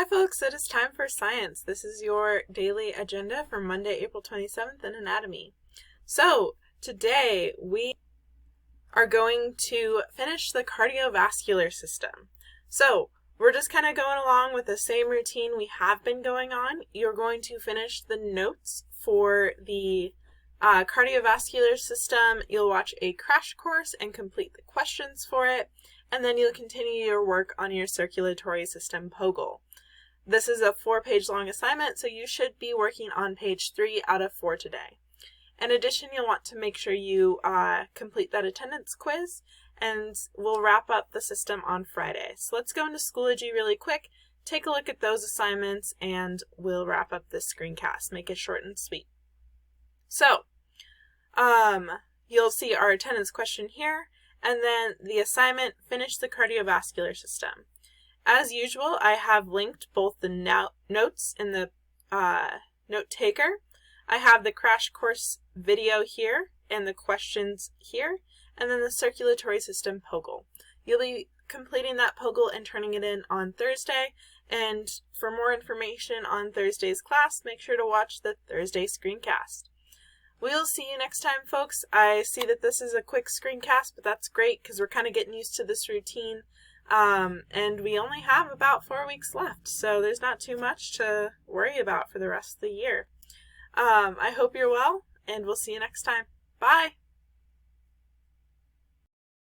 folks, it is time for science. This is your daily agenda for Monday, April 27th in anatomy. So, today we are going to finish the cardiovascular system. So, we're just kind of going along with the same routine we have been going on. You're going to finish the notes for the cardiovascular system. You'll watch a crash course and complete the questions for it. And then you'll continue your work on your circulatory system POGL. This is a 4-page long assignment, so you should be working on page 3 out of 4 today. In addition, you'll want to make sure you complete that attendance quiz, and we'll wrap up the system on Friday. So let's go into Schoology really quick, take a look at those assignments, and we'll wrap up this screencast. Make it short and sweet. So, you'll see our attendance question here. And then the assignment, finish the cardiovascular system. As usual, I have linked both the notes in the note taker. I have the crash course video here and the questions here, and then the circulatory system POGL. You'll be completing that POGL and turning it in on Thursday. And for more information on Thursday's class, make sure to watch the Thursday screencast. We'll see you next time, folks. I see that this is a quick screencast, but that's great because we're kind of getting used to this routine. And we only have about 4 weeks left, so there's not too much to worry about for the rest of the year. I hope you're well, and we'll see you next time. Bye!